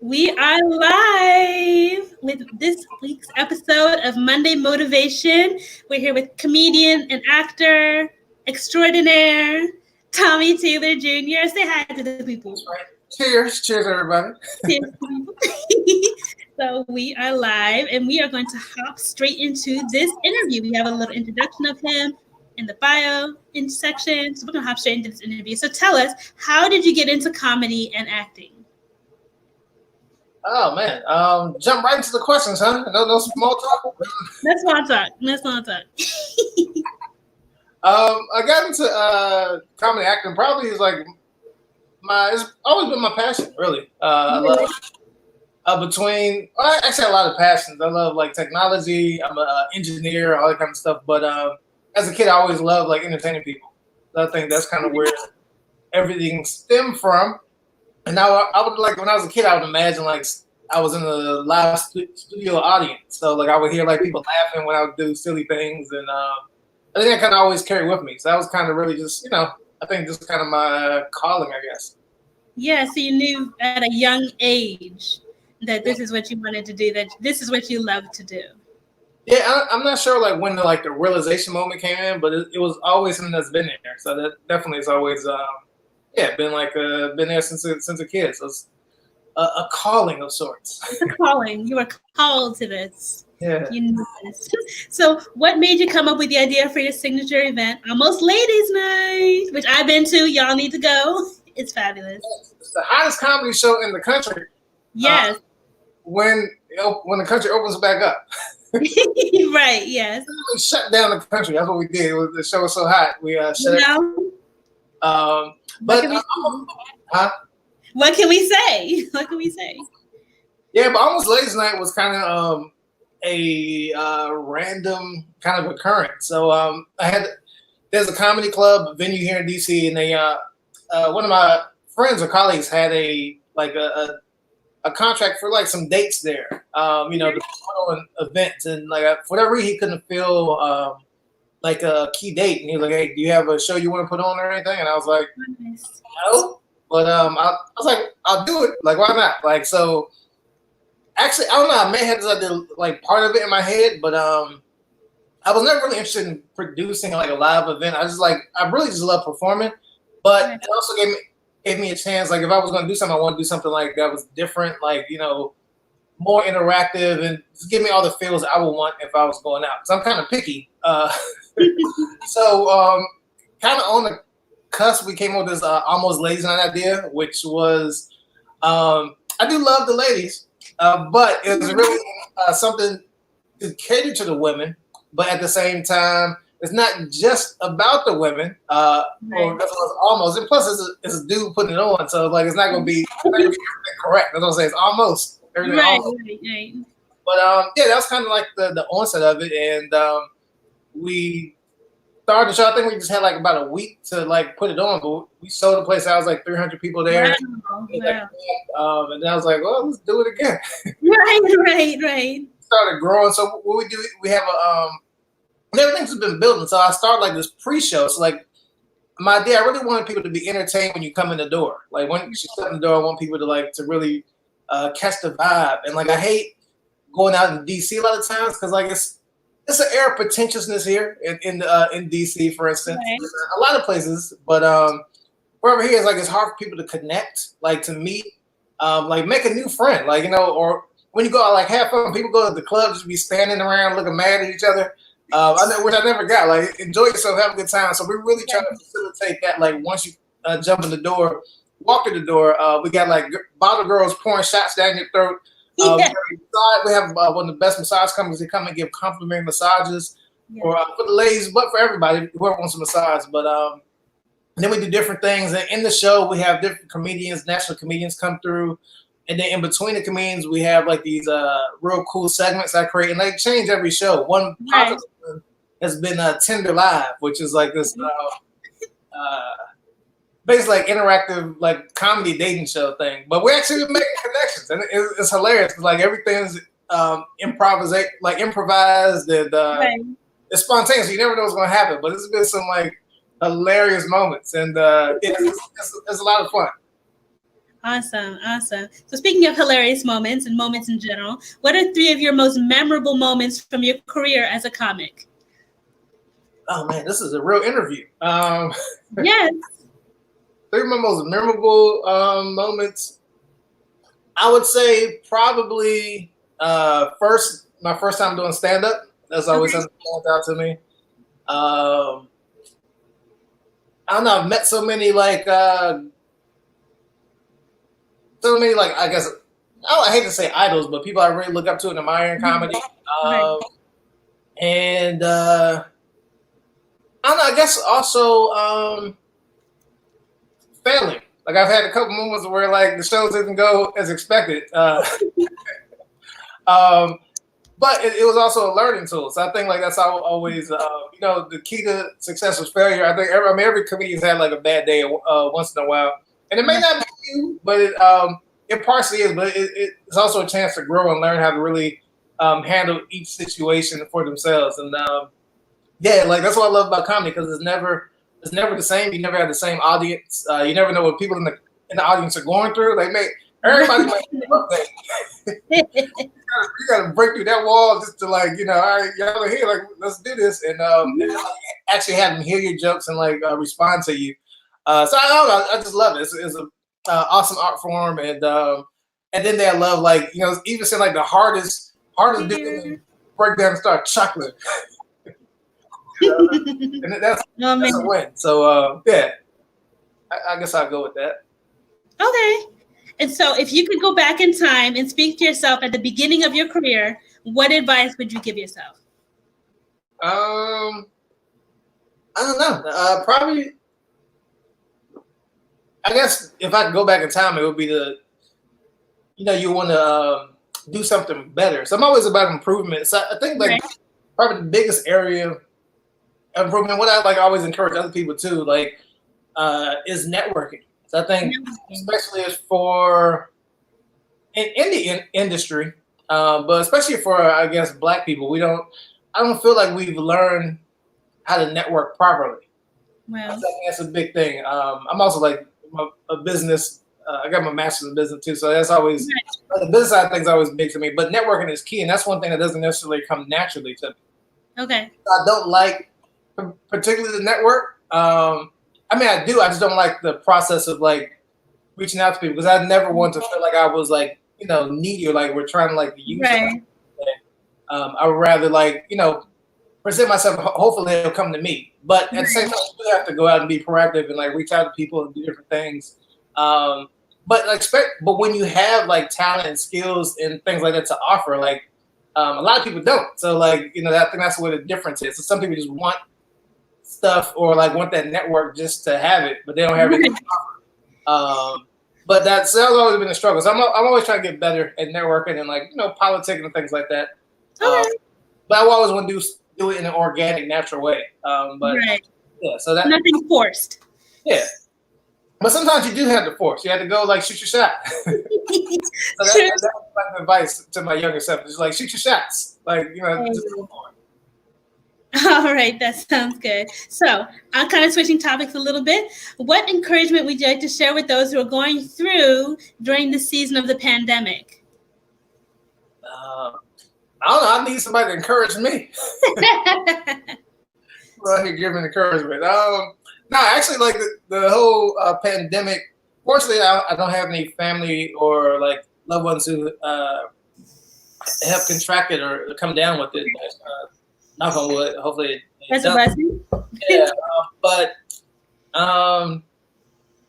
We are live with this week's episode of Monday Motivation. We're here with comedian and actor extraordinaire Tommy Taylor Jr. Say hi to the people. That's right. Cheers, everybody. Cheers to people. So we are live, and we are going to hop straight into this interview. We have a little introduction of him in the bio in section, so we're going to hop straight into this interview. So tell us, how did you get into comedy and acting? Oh man, jump right into the questions, huh? No small talk. No small talk. I got into comedy acting. Probably is like it's always been my passion, really. I love actually a lot of passions. I love like technology. I'm an engineer, all that kind of stuff. But as a kid, I always loved like entertaining people. So I think that's kind of where everything stemmed from. And now I would like when I was a kid, I would imagine like I was in a live studio audience. So like I would hear like people laughing when I would do silly things, and I think that kind of always carried with me. So that was kind of really just I think just kind of my calling, I guess. Yeah, so you knew at a young age that this is what you wanted to do, that this is what you love to do. Yeah, I'm not sure like when the realization moment came in, but it was always something that's been there. So that definitely is always been there since a kid. So it's a calling of sorts. It's a calling. You were called to this. Yeah. You knew this. So what made you come up with the idea for your signature event, Almost Ladies Night, which I've been to? Y'all need to go. It's fabulous. It's the hottest comedy show in the country. Yes. When the country opens back up. Right, yes. We shut down the country. That's what we did. The show was so hot. We shut it down. What can we say? What can we say? Yeah, but Almost Ladies Night was kind of a random kind of occurrence. So there's a comedy club venue here in DC, and they one of my friends or colleagues had a contract for like some dates there. To put on events, and like for whatever reason he couldn't fill like a key date, and he was like, "Hey, do you have a show you want to put on or anything?" And I was like, "No." But I was like, I'll do it. Like, why not? Like, so actually, I don't know. I may have this idea, like part of it in my head, but I was never really interested in producing like a live event. I really just love performing. But it also gave me a chance. Like, if I was going to do something, I want to do something like that was different, like more interactive, and just give me all the feels I would want if I was going out. So I'm kind of picky. So kind of on the cusp, we came up with this Almost Ladies Night idea, which was I do love the ladies, but it was really something to cater to the women, but at the same time, it's not just about the women. Or that's what almost, and plus it's a dude putting it on, so like it's not gonna be everything correct. That's what I'm saying. It's almost everything. Right. But that was kind of like the onset of it, and we started the show. I think we just had like about a week to like put it on, but we sold the place out. It was like 300 people there. Wow. And then I was like, well, let's do it again. Right. Started growing. So what we do, we have everything's been building. So I started like this pre-show. So like my idea, I really wanted people to be entertained when you come in the door. Like when you step in the door, I want people to really catch the vibe. And like I hate going out in DC a lot of times because like it's an air of pretentiousness here in DC, for instance. Right. A lot of places, but wherever here is like it's hard for people to connect, like to meet, like make a new friend, like or when you go out like have fun. People go to the club just be standing around looking mad at each other. Which I never got. Like enjoy yourself, have a good time. So we're really trying to facilitate that. Like once you jump in the door, walk through the door, we got like bottle girls pouring shots down your throat. We have one of the best massage companies. They come and give complimentary massages for the ladies, but for everybody, whoever wants a massage. But then we do different things. And in the show, we have different comedians, national comedians come through. And then in between the comedians, we have like these real cool segments I create. And they change every show. One popular one has been Tinder Live, which is like this basically like interactive like comedy dating show thing, but we're actually making connections, and it's hilarious because like everything's improvised and it's spontaneous. You never know what's going to happen, but it's been some like hilarious moments, and it's a lot of fun. Awesome, awesome. So speaking of hilarious moments and moments in general, what are three of your most memorable moments from your career as a comic? Oh man, this is a real interview. Yes. Three of my most memorable moments. I would say probably my first time doing stand up. That's always Okay. something that stands out to me. Um, I don't know. I've met so many like I guess I hate to say idols, but people I really look up to and admire in comedy. Right. And I don't know. I guess also failing. Like I've had a couple moments where like the shows didn't go as expected. Um, but it was also a learning tool. So I think like that's how always the key to success is failure. I think every comedian's had like a bad day once in a while, and it may not be you, but it partially is. But it's also a chance to grow and learn how to really handle each situation for themselves. And yeah, like that's what I love about comedy because it's never the same. You never have the same audience. You never know what people in the audience are going through. Everybody might have a birthday. You gotta break through that wall just to like, all right, y'all are here, like let's do this, and actually have them hear your jokes and like respond to you. So I don't know, I just love it. It's a awesome art form, and then they love like even saying like the hardest dude break down and start chuckling, and that's a win. So yeah, I guess I'll go with that. Okay. And so if you could go back in time and speak to yourself at the beginning of your career, what advice would you give yourself? I don't know. Probably, I guess if I could go back in time, it would be you want to do something better. So I'm always about improvement. So I think like probably the biggest area of improvement, what I like always encourage other people to like is networking. So I think especially for in the industry, but especially for I guess Black people, I don't feel like we've learned how to network properly. Well, I think that's a big thing. I'm also like a business. I got my master's in business too, so that's always the business side of things is always big to me. But networking is key, and that's one thing that doesn't necessarily come naturally to me. Okay. I don't like particularly the network. I mean, I do. I just don't like the process of like reaching out to people because I never want to feel like I was like needy or like we're trying to like use. Right. I would rather like present myself. Hopefully, they'll come to me. But at the same time, you do have to go out and be proactive and like reach out to people and do different things. But when you have like talent and skills and things like that to offer, like a lot of people don't. So like I think that's where the difference is. So some people just want stuff or like want that network just to have it, but they don't have anything to offer. But that's always been a struggle. So I'm always trying to get better at networking and like politicking and things like that. But I always want to do it in an organic, natural way. But yeah, so that nothing forced. Yeah, but sometimes you do have to force. You have to go like shoot your shot. So that's like advice to my younger self. Just like shoot your shots. Like just go for it. All right, that sounds good. So I'm kind of switching topics a little bit. What encouragement would you like to share with those who are going through during the season of the pandemic? I don't know. I need somebody to encourage me. Well, here giving encouragement. No, actually, like the whole pandemic. Fortunately, I don't have any family or like loved ones who have contracted or come down with it. Knock on wood. Hopefully, that's a blessing. Yeah, but I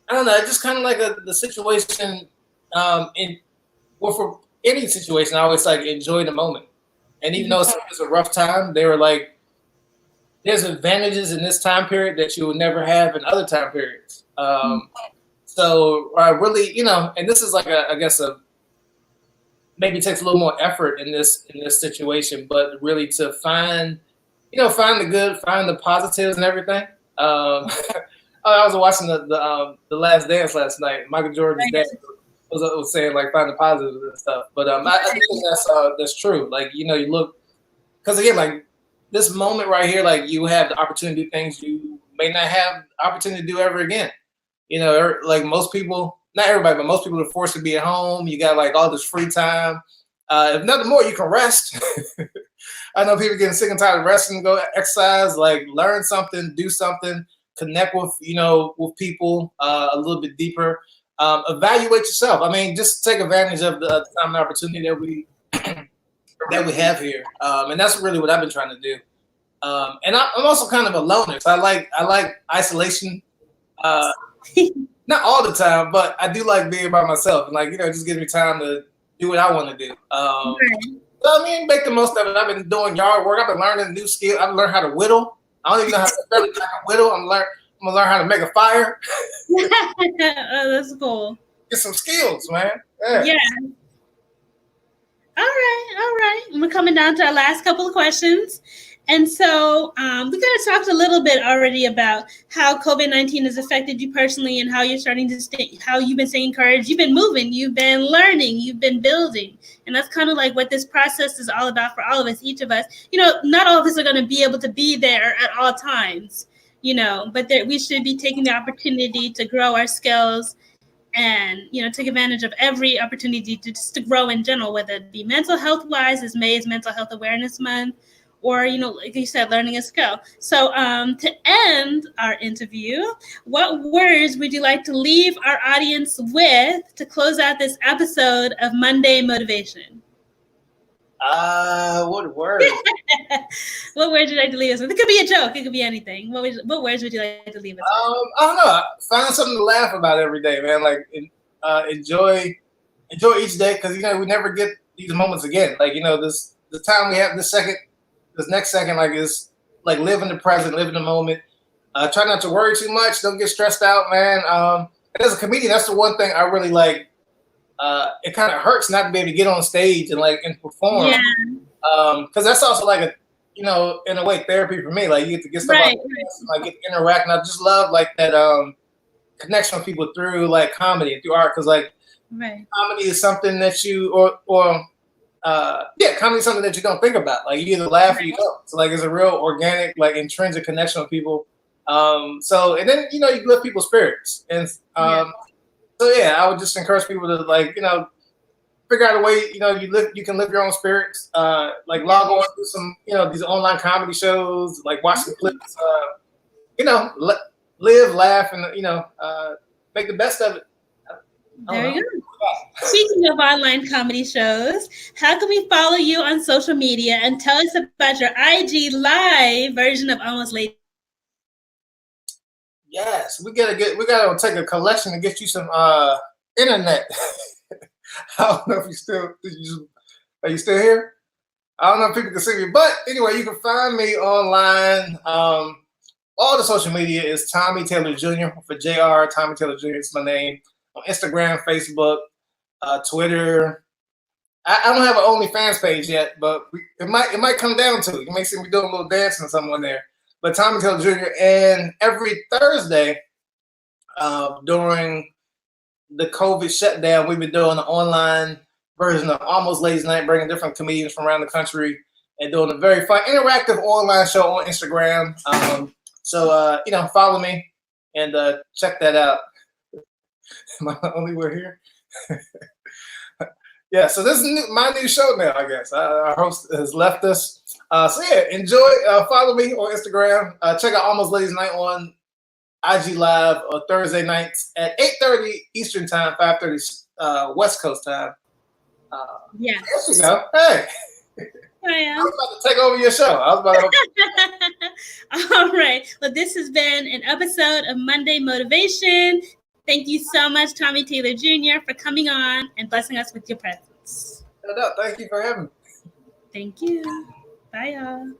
don't know. It's just kind of like the situation. For any situation, I always like enjoy the moment. And even though it's a rough time, they were like, "There's advantages in this time period that you would never have in other time periods." So I really, and this is like I guess maybe takes a little more effort in this situation, but really to find the good, find the positives and everything. I was watching the Last Dance last night. Michael Jordan's dad was saying like find the positives and stuff. But I think that's true. Like you look because again like this moment right here, like you have the opportunity to do things you may not have the opportunity to do ever again. Like most people not everybody, but most people are forced to be at home. You got like all this free time. If nothing more, you can rest. I know people getting sick and tired of resting, go exercise, like learn something, do something, connect with, with people a little bit deeper. Evaluate yourself. I mean, just take advantage of the time and opportunity that we have here. And that's really what I've been trying to do. And I'm also kind of a loner. So I like isolation. Not all the time, but I do like being by myself. And like, just gives me time to do what I want to do. So I mean, make the most of it. I've been doing yard work. I've been learning new skills. I've learned how to whittle. I don't even know how to whittle. I'm gonna learn how to make a fire. Oh, that's cool. Get some skills, man. Yeah. All right. We're coming down to our last couple of questions. And so we kind of talked a little bit already about how COVID-19 has affected you personally and how you're starting to how you've been staying encouraged. You've been moving, you've been learning, you've been building. And that's kind of like what this process is all about for all of us, each of us. Not all of us are going to be able to be there at all times, but we should be taking the opportunity to grow our skills and, take advantage of every opportunity to grow in general, whether it be mental health wise, as May is Mental Health Awareness Month, or, like you said, learning a skill. So to end our interview, what words would you like to leave our audience with to close out this episode of Monday Motivation? What words? What words would you like to leave us with? It could be a joke. It could be anything. What words would you like to leave us with? I don't know. Find something to laugh about every day, man. Like enjoy each day, because we never get these moments again. Like the time we have this next second, like is like live in the present, live in the moment. Try not to worry too much. Don't get stressed out, man. And as a comedian, that's the one thing I really like. It kind of hurts not to be able to get on stage and perform. Yeah. Because that's also like a, in a way, therapy for me. Like you get to get stuff out, like get to interact, and I just love like that connection with people through like comedy and through art. Because comedy is something that you comedy is something that you don't think about. Like you either laugh or you don't. So like it's a real organic, like intrinsic connection with people. So and then you lift people's spirits. And so yeah, I would just encourage people to figure out a way, you can lift your own spirits. Like log on to some, these online comedy shows, like watch the clips, live, laugh, and make the best of it. There you go. Speaking of online comedy shows, how can we follow you on social media, and tell us about your IG live version of Almost Late? Yes, we gotta take a collection and get you some internet. I don't know if are you still here? I don't know if people can see me, but anyway, you can find me online. All the social media is Tommy Taylor Jr. for JR. Tommy Taylor Jr. is my name. On Instagram, Facebook, Twitter. I don't have an OnlyFans page yet, but it might come down to it. You may see me doing a little dancing or something on there. But Tommy Taylor Jr. And every Thursday during the COVID shutdown, we've been doing an online version of Almost Ladies Night, bringing different comedians from around the country and doing a very fun, interactive online show on Instagram. So follow me and check that out. Am I the only one here? Yeah, so this is my new show now, I guess. Our host has left us. So yeah, enjoy. Follow me on Instagram. Check out Almost Ladies Night on IG Live on Thursday nights at 8:30 Eastern Time, 5:30 West Coast Time. Yeah. There you go. Hey. I was about to take over your show. All right. Well, this has been an episode of Monday Motivation. Thank you so much, Tommy Taylor Jr., for coming on and blessing us with your presence. No, thank you for having me. Thank you. Bye, y'all.